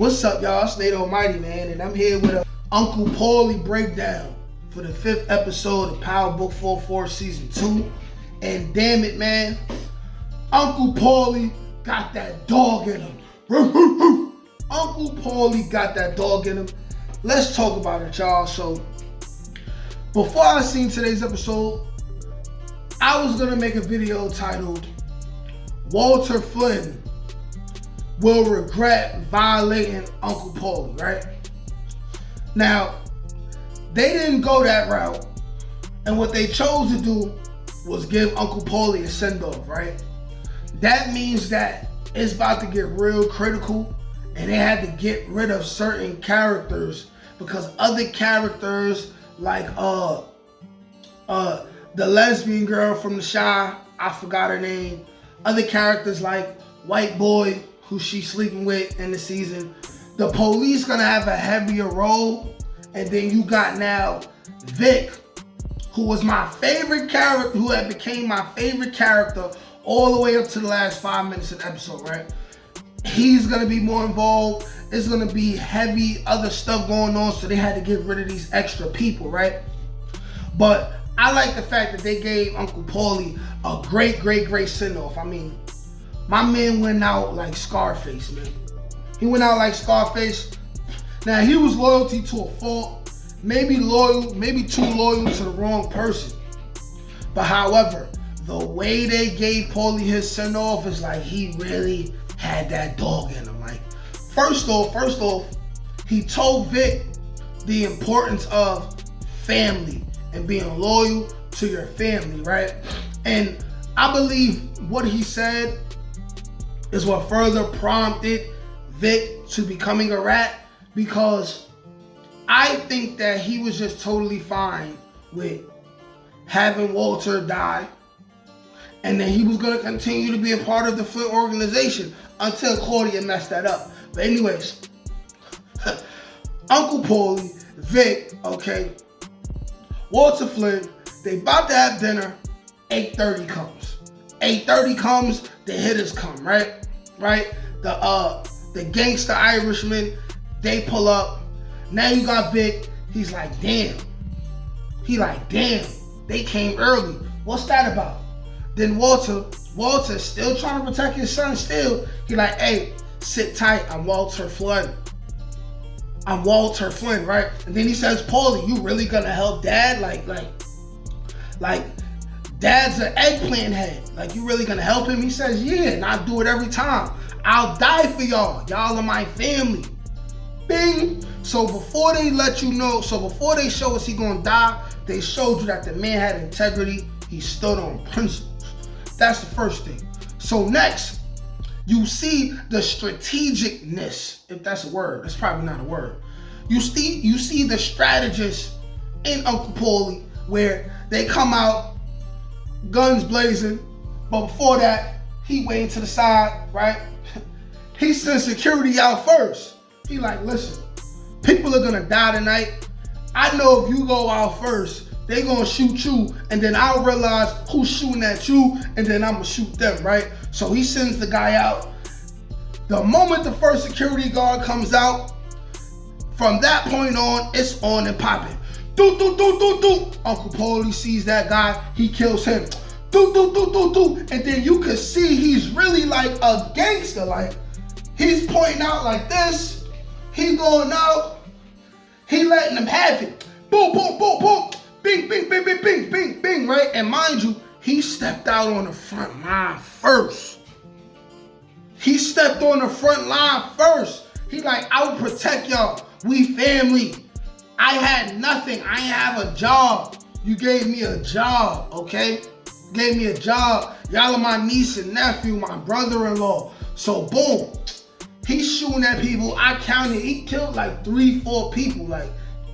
What's up, y'all? It's Nate Almighty, man, and I'm here with Uncle Paulie Breakdowm for the 5th episode of Power Book 44 Season 2. And damn it, man, Uncle Paulie got that dog in him. Uncle Paulie got that dog in him. Let's talk about it, y'all. So, before I seen today's episode, I was gonna make a video titled Walter Flynn will regret violating Uncle Paulie, right? Now, they didn't go that route, and what they chose to do was give Uncle Paulie a send-off, right? That means that it's about to get real critical, and they had to get rid of certain characters because other characters like the lesbian girl from The Shy, I forgot her name. Other characters like White Boy, who she's sleeping with in the season. The police gonna have a heavier role, and then you got now Wick, who was my favorite character, who had became my favorite character all the way up to the last 5 minutes of the episode, right? He's gonna be more involved. It's gonna be heavy other stuff going on, so they had to get rid of these extra people, right? But I like the fact that they gave Uncle Paulie a great send-off. I mean, my man went out like Scarface, man. He went out like Scarface. Now, he was loyalty to a fault. Maybe too loyal to the wrong person. But however, the way they gave Paulie his send-off is like he really had that dog in him. Like, first off, he told Wick the importance of family and being loyal to your family, right? And I believe what he said is what further prompted Wick to becoming a rat, because I think that he was just totally fine with having Walter die, and then he was going to continue to be a part of the Flynn organization until Claudia messed that up. But anyways, Uncle Paulie, Wick, okay, Walter Flynn, they about to have dinner. 8:30 comes. 8:30 comes, the hitters come, right? Right? The gangster Irishman, they pull up. Now you got Wick. He's like, damn. They came early. What's that about? Then Walter's still trying to protect his son still. He like, hey, sit tight. I'm Walter Flynn, right? And then he says, Paulie, you really gonna help Dad? Like, Dad's an eggplant head. Like, you really gonna help him? He says, yeah, and I do it every time. I'll die for y'all. Y'all are my family. Bing. So before they before they show us he gonna die, they showed you that the man had integrity. He stood on principles. That's the first thing. So next, you see the strategicness, if that's a word. That's probably not a word. You see the strategist in Uncle Paulie, where they come out, guns blazing, but before that, he waiting to the side, right? He sends security out first. He like, listen, people are gonna die tonight. I know if you go out first, they gonna shoot you, and then I'll realize who's shooting at you, and then I'm gonna shoot them, right? So he sends the guy out. The moment the first security guard comes out, from that point on, it's on and popping. Do. Uncle Paulie sees that guy, he kills him. Do. And then you can see he's really like a gangster. Like, he's pointing out like this. He going out. He letting them have it. Boom. Bing, right? And mind you, he stepped out on the front line first. He like, I will protect y'all. We family. I had nothing. I ain't have a job. You gave me a job, okay? Gave me a job. Y'all are my niece and nephew, my brother-in-law. So boom, he's shooting at people. I counted, he killed like 3-4 people. Like,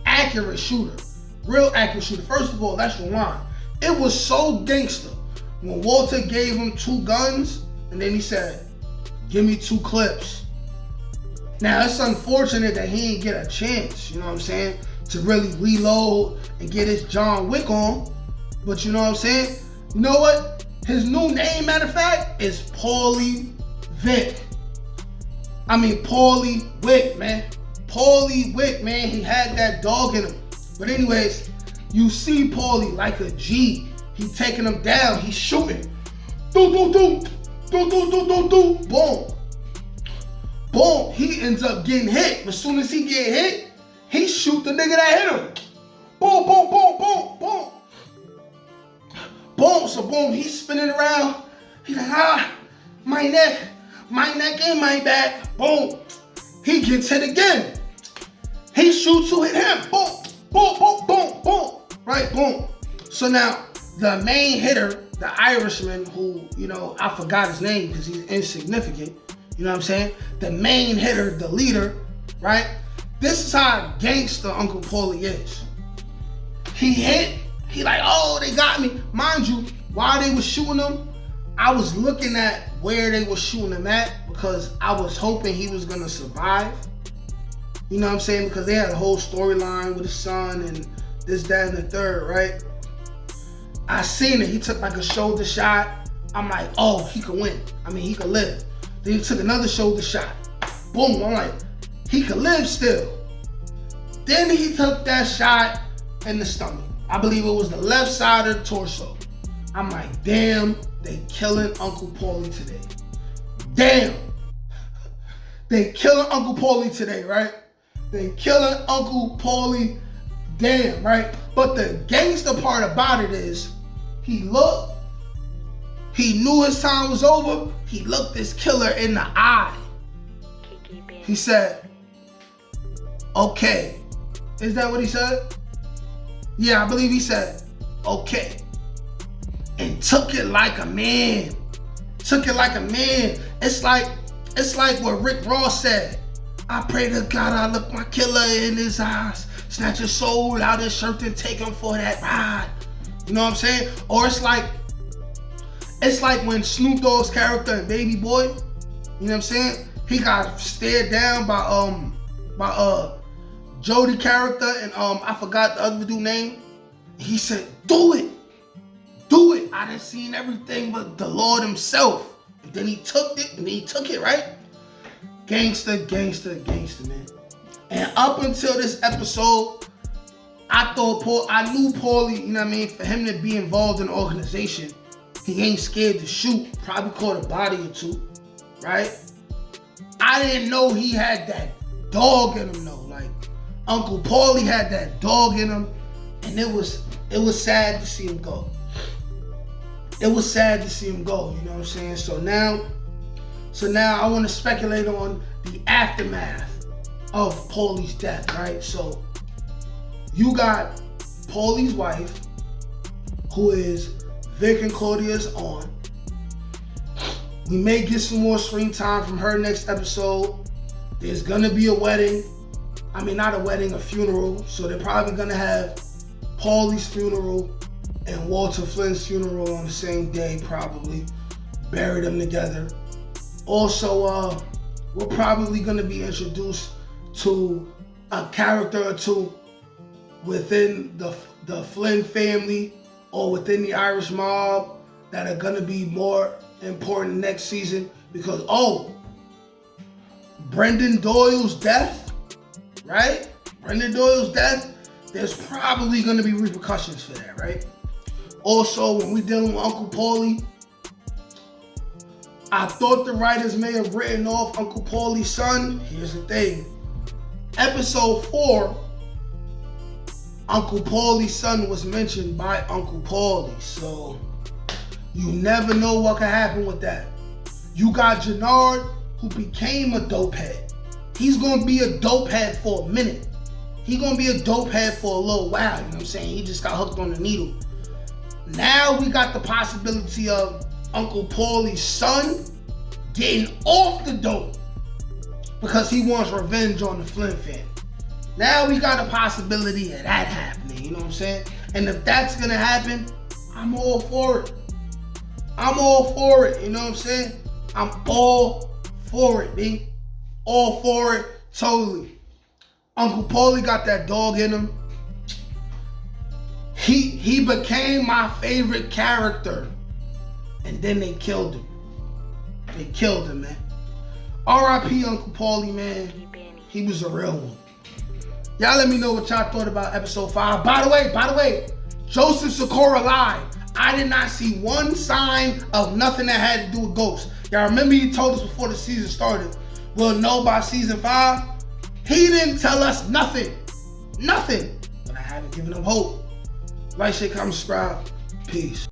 accurate shooter, real accurate shooter. First of all, that's the line. It was so gangster when Walter gave him 2 guns, and then he said, give me 2 clips. Now, it's unfortunate that he didn't get a chance, you know what I'm saying, to really reload and get his John Wick on. But you know what I'm saying? You know what? His new name, matter of fact, is Paulie Wick. Paulie Wick, man. Paulie Wick, man, he had that dog in him. But anyways, you see Paulie like a G. He taking him down. He's shooting. Boom. Boom. He ends up getting hit. As soon as he get hit, he shoot the nigga that hit him. Boom. So boom, he's spinning around. He's like, my neck and my back. Boom. He gets hit again. He shoots who hit him. Boom. Right, boom. So now, the main hitter, the Irishman, who, I forgot his name because he's insignificant. You know what I'm saying? The main hitter, the leader, right? This is how gangster Uncle Paulie is. He hit, he like, oh, they got me. Mind you, while they was shooting him, I was looking at where they were shooting him at because I was hoping he was gonna survive. You know what I'm saying? Because they had a whole storyline with his son and this, that, and the third, right? I seen it. He took like a shoulder shot. I'm like, oh, he could win. He could live. Then he took another shoulder shot. Boom. I'm like, he could live still. Then he took that shot in the stomach. I believe it was the left side of the torso. I'm like, damn, they killing Uncle Paulie today. Damn. They killing Uncle Paulie today, right? They killing Uncle Paulie. Damn, right? But the gangster part about it is, he looked, he knew his time was over, he looked this killer in the eye. He said, okay. Is that what he said? Yeah, I believe he said, okay. And took it like a man. Took it like a man. It's like what Rick Ross said. I pray to God I look my killer in his eyes. Snatch his soul out his shirt and take him for that ride. You know what I'm saying? Or it's like when Snoop Dogg's character in Baby Boy, you know what I'm saying? He got stared down by Jody character and I forgot the other dude's name. He said, do it. I done seen everything but the Lord himself. And then he took it, right? Gangster, man. And up until this episode, I knew Paulie, you know what I mean? For him to be involved in the organization, he ain't scared to shoot. Probably caught a body or two, right? I didn't know he had that dog in him though. Like, Uncle Paulie had that dog in him, and it was sad to see him go. It was sad to see him go, you know what I'm saying? So now I want to speculate on the aftermath of Paulie's death, right? So you got Paulie's wife, who is Vic and Claudia's aunt. We may get some more screen time from her next episode. There's gonna be a wedding. Not a wedding, a funeral. So they're probably gonna have Paulie's funeral and Walter Flynn's funeral on the same day, probably. Bury them together. Also, we're probably gonna be introduced to a character or two within the Flynn family or within the Irish mob that are gonna be more important next season because, Brendan Doyle's death, right? Brendan Doyle's death, there's probably gonna be repercussions for that, right? Also, when we dealing with Uncle Paulie, I thought the writers may have written off Uncle Paulie's son. Here's the thing. Episode 4, Uncle Paulie's son was mentioned by Uncle Paulie. So, you never know what can happen with that. You got Jannard, who became a dope head. He's going to be a dope head for a minute. He's going to be a dope head for a little while, you know what I'm saying? He just got hooked on the needle. Now we got the possibility of Uncle Paulie's son getting off the dope because he wants revenge on the Flynn family. Now we got a possibility of that happening, you know what I'm saying? And if that's gonna happen, I'm all for it. I'm all for it, you know what I'm saying? I'm all for it, B. All for it, totally. Uncle Paulie got that dog in him. He became my favorite character. And then they killed him. They killed him, man. R.I.P. Uncle Paulie, man. He was a real one. Y'all let me know what y'all thought about episode 5. By the way, Joseph Sikora lied. I did not see one sign of nothing that had to do with ghosts. Y'all remember he told us before the season started, we'll know by season 5? He didn't tell us nothing. Nothing. But I haven't given him hope. Like, share, comment, subscribe. Peace.